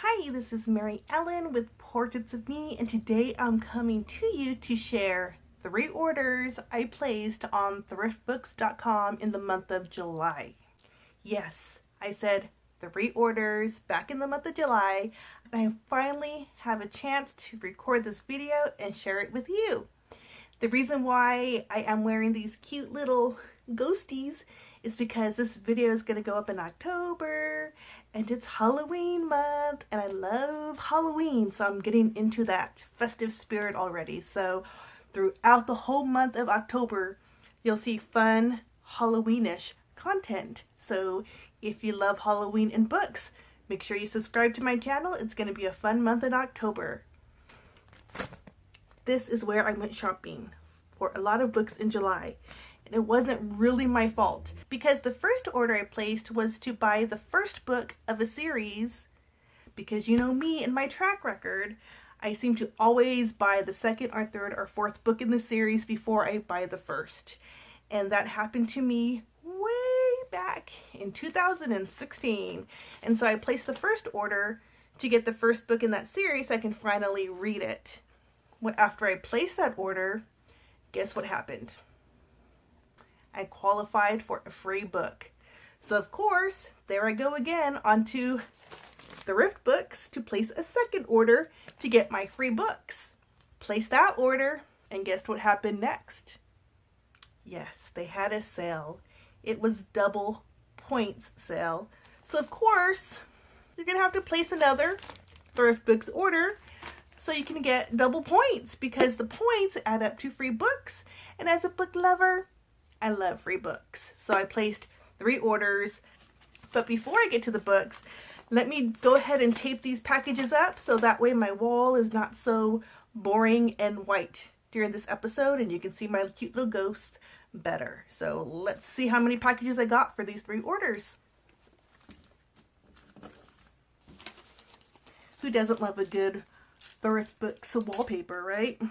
Hi, this is MaryEllen with Portraits of Me, and today I'm coming to you to share 3 orders I placed on Thriftbooks.com in the month of July. Yes, I said 3 orders back in the month of July, and I finally have a chance to record this video and share it with you. The reason why I am wearing these cute little ghosties is because this video is going to go up in October and it's Halloween month and I love Halloween, so I'm getting into that festive spirit already. So throughout the whole month of October you'll see fun Halloweenish content. So if you love Halloween and books, make sure you subscribe to my channel. It's going to be a fun month in October. This is where I went shopping for a lot of books in July. And it wasn't really my fault, because the first order I placed was to buy the first book of a series, because you know me and my track record, I seem to always buy the second or third or fourth book in the series before I buy the first. And that happened to me way back in 2016. And so I placed the first order to get the first book in that series so I can finally read it. After I placed that order, guess what happened? I qualified for a free book. So of course, there I go again onto Thriftbooks to place a second order to get my free books. Placed that order, and guess what happened next? Yes, they had a sale. It was double points sale. So of course, you're gonna have to place another Thriftbooks order so you can get double points, because the points add up to free books. And as a book lover, I love free books. So I placed 3 orders. But before I get to the books, let me go ahead and tape these packages up so that way my wall is not so boring and white during this episode and you can see my cute little ghosts better. So let's see how many packages I got for these 3 orders. Who doesn't love a good Thriftbooks wallpaper, right?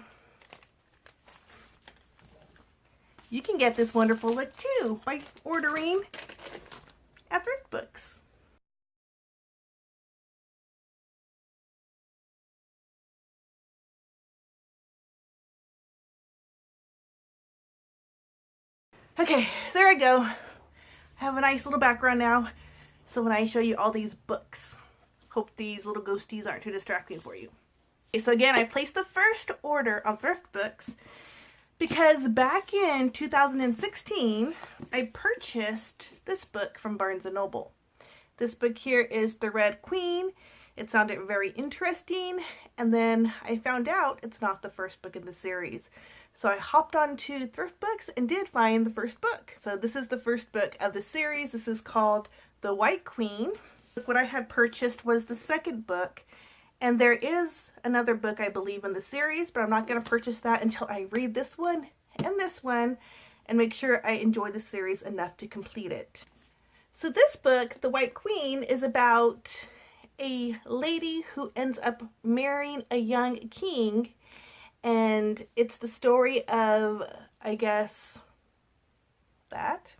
You can get this wonderful look too by ordering at Thriftbooks. Okay, so there I go. I have a nice little background now. So when I show you all these books, hope these little ghosties aren't too distracting for you. Okay, so again, I placed the first order on Thriftbooks because back in 2016, I purchased this book from Barnes & Noble. This book here is The Red Queen. It sounded very interesting, and then I found out it's not the first book in the series. So I hopped onto Thriftbooks and did find the first book. So this is the first book of the series. This is called The White Queen. What I had purchased was the second book, and there is another book, I believe, in the series, but I'm not going to purchase that until I read this one and make sure I enjoy the series enough to complete it. So this book, The White Queen, is about a lady who ends up marrying a young king, and it's the story of, I guess, that?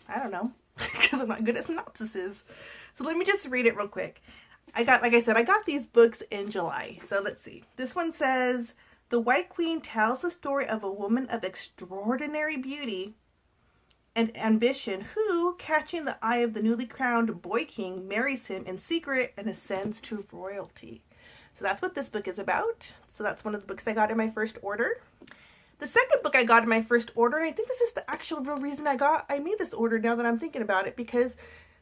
I don't know, because I'm not good at synopsises. So let me just read it real quick. Like I said, I got these books in July. So let's see. This one says, The White Queen tells the story of a woman of extraordinary beauty and ambition who, catching the eye of the newly crowned boy king, marries him in secret and ascends to royalty. So that's what this book is about. So that's one of the books I got in my first order. The second book I got in my first order, and I think this is the actual real reason I made this order now that I'm thinking about it, because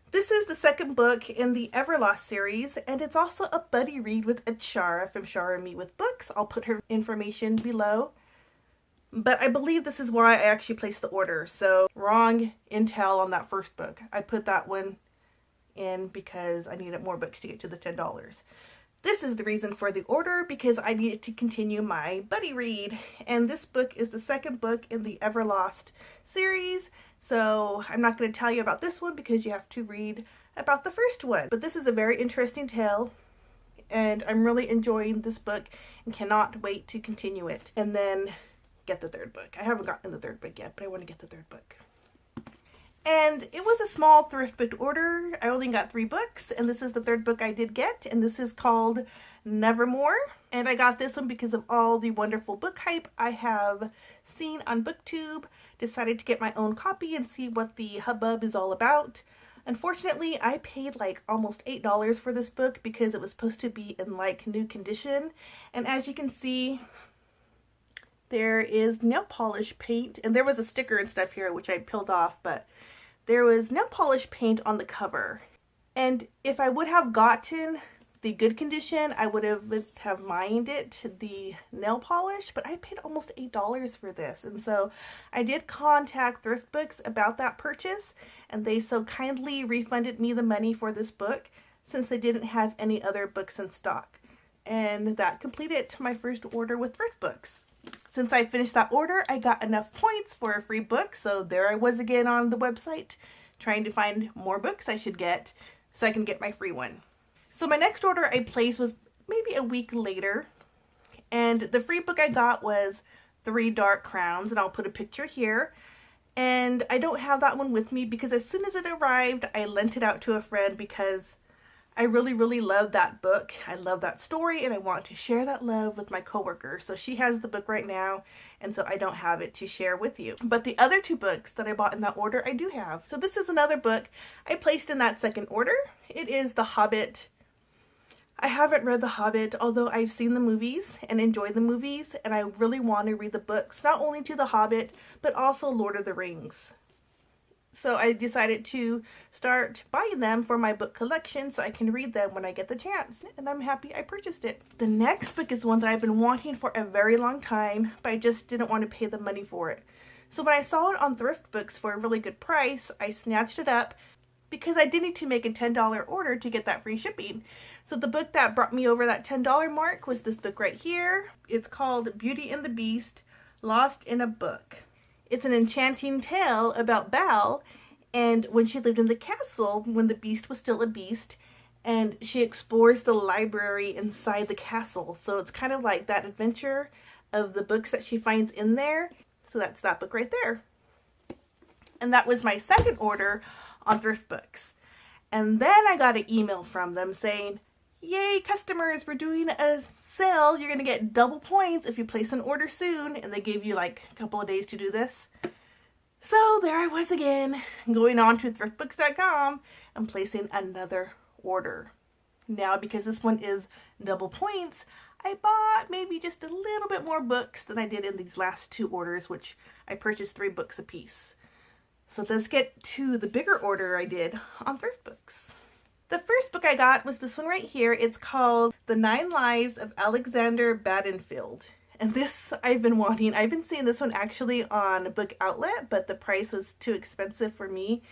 this is the second book in the Everlost series, and it's also a buddy read with Shara from Shara Me with Books. I'll put her information below. But I believe this is why I actually placed the order. So wrong intel on that first book. I put that one in because I needed more books to get to the $10. This is the reason for the order, because I needed to continue my buddy read. And this book is the second book in the Everlost series. So I'm not going to tell you about this one because you have to read about the first one. But this is a very interesting tale, and I'm really enjoying this book and cannot wait to continue it and then get the third book. I haven't gotten the third book yet, but I want to get the third book. And it was a small thrift book order. I only got 3 books, and this is the 3rd book I did get, and this is called Nevermore. And I got this one because of all the wonderful book hype I have seen on BookTube. Decided to get my own copy and see what the hubbub is all about. Unfortunately, I paid like almost $8 for this book because it was supposed to be in like new condition. And as you can see, there is nail polish paint, and there was a sticker and stuff here which I peeled off, but there was nail polish paint on the cover. And if I would have gotten the good condition, I would have mined it, the nail polish, but I paid almost $8 for this. And so I did contact Thriftbooks about that purchase, and they so kindly refunded me the money for this book since they didn't have any other books in stock. And that completed my first order with Thriftbooks. Since I finished that order, I got enough points for a free book, so there I was again on the website trying to find more books I should get so I can get my free one. So my next order I placed was maybe a week later, and the free book I got was 3 Dark Crowns, and I'll put a picture here. And I don't have that one with me because as soon as it arrived, I lent it out to a friend because I really love that book. I love that story, and I want to share that love with my coworker. So she has the book right now, and so I don't have it to share with you. But the other 2 books that I bought in that order, I do have. So this is another book I placed in that second order. It is The Hobbit. I haven't read The Hobbit, although I've seen the movies and enjoyed the movies, and I really want to read the books, not only to The Hobbit, but also Lord of the Rings. So I decided to start buying them for my book collection so I can read them when I get the chance. And I'm happy I purchased it. The next book is one that I've been wanting for a very long time, but I just didn't want to pay the money for it. So when I saw it on Thriftbooks for a really good price, I snatched it up because I did need to make a $10 order to get that free shipping. So the book that brought me over that $10 mark was this book right here. It's called Beauty and the Beast, Lost in a Book. It's an enchanting tale about Belle and when she lived in the castle when the beast was still a beast, and she explores the library inside the castle. So it's kind of like that adventure of the books that she finds in there. So that's that book right there. And that was my second order on Thriftbooks. And then I got an email from them saying, "Yay, customers, we're doing a sale. You're going to get double points if you place an order soon." And they gave you like a couple of days to do this. So there I was again, going on to thriftbooks.com and placing another order. Now, because this one is double points, I bought maybe just a little bit more books than I did in these last 2 orders, which I purchased 3 books a piece. So let's get to the bigger order I did on Thriftbooks. The first book I got was this one right here. It's called The 9 Lives of Alexander Badenfield. And this I've been wanting. I've been seeing this one actually on Book Outlet, but the price was too expensive for me.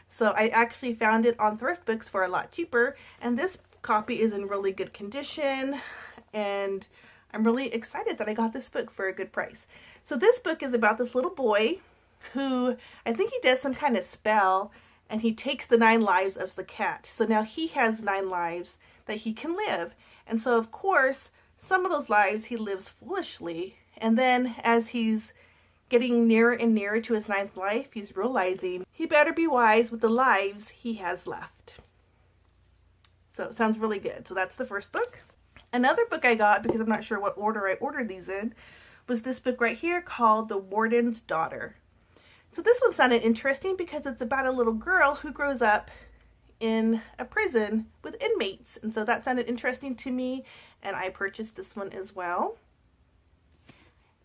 So I actually found it on Thriftbooks for a lot cheaper. And this copy is in really good condition. And I'm really excited that I got this book for a good price. So this book is about this little boy who, I think he does some kind of spell, and he takes the 9 lives of the cat. So now he has 9 lives that he can live. And so of course, some of those lives he lives foolishly. And then as he's getting nearer and nearer to his 9th life, he's realizing he better be wise with the lives he has left. So it sounds really good. So that's the first book. Another book I got, because I'm not sure what order I ordered these in, was this book right here called The Warden's Daughter. So this one sounded interesting because it's about a little girl who grows up in a prison with inmates. And so that sounded interesting to me, and I purchased this one as well.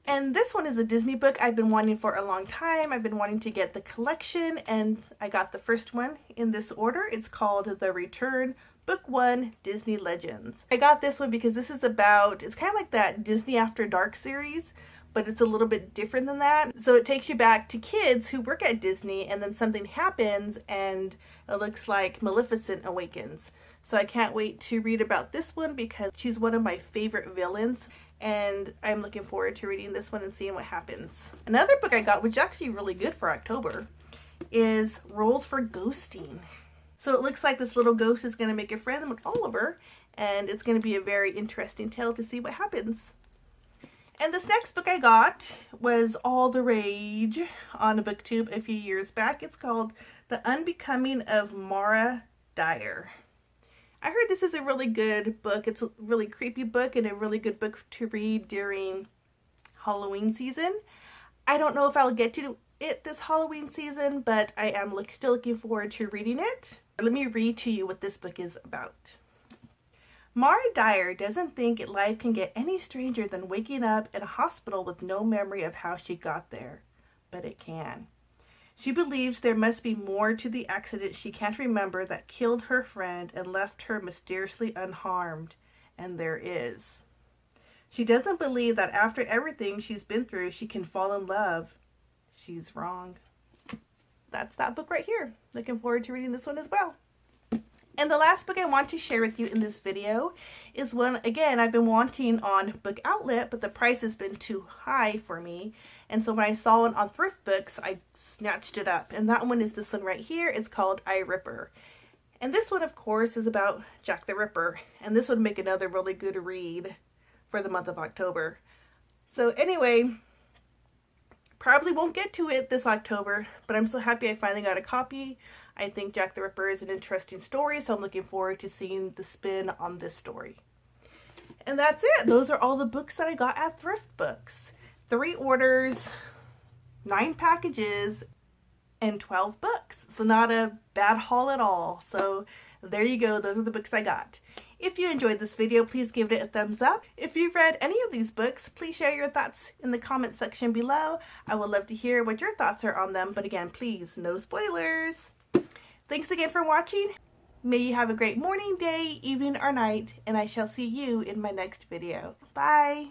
And this one is a Disney book I've been wanting for a long time. I've been wanting to get the collection, and I got the first one in this order. It's called The Return, Book 1, Disney Legends. I got this one because this is about, it's kind of like that Disney After Dark series, but it's a little bit different than that. So it takes you back to kids who work at Disney, and then something happens and it looks like Maleficent awakens. So I can't wait to read about this one because she's one of my favorite villains, and I'm looking forward to reading this one and seeing what happens. Another book I got, which is actually really good for October, is Rules for Ghosting. So it looks like this little ghost is going to make a friend with Oliver, and it's going to be a very interesting tale to see what happens. And this next book I got was all the rage on BookTube a few years back. It's called The Unbecoming of Mara Dyer. I heard this is a really good book. It's a really creepy book and a really good book to read during Halloween season. I don't know if I'll get to it this Halloween season, but I am still looking forward to reading it. Let me read to you what this book is about. Mara Dyer doesn't think life can get any stranger than waking up in a hospital with no memory of how she got there, but it can. She believes there must be more to the accident she can't remember that killed her friend and left her mysteriously unharmed, and there is. She doesn't believe that after everything she's been through, she can fall in love. She's wrong. That's that book right here. Looking forward to reading this one as well. And the last book I want to share with you in this video is one, again, I've been wanting on Book Outlet, but the price has been too high for me. And so when I saw it on Thriftbooks, I snatched it up. And that one is this one right here. It's called I, Ripper. And this one, of course, is about Jack the Ripper. And this would make another really good read for the month of October. So anyway, probably won't get to it this October, but I'm so happy I finally got a copy. I think Jack the Ripper is an interesting story, so I'm looking forward to seeing the spin on this story. And that's it. Those are all the books that I got at Thriftbooks. 3 orders, 9 packages, and 12 books. So not a bad haul at all. So there you go. Those are the books I got. If you enjoyed this video, please give it a thumbs up. If you've read any of these books, please share your thoughts in the comment section below. I would love to hear what your thoughts are on them. But again, please, no spoilers. Thanks again for watching. May you have a great morning, day, evening, or night, and I shall see you in my next video. Bye!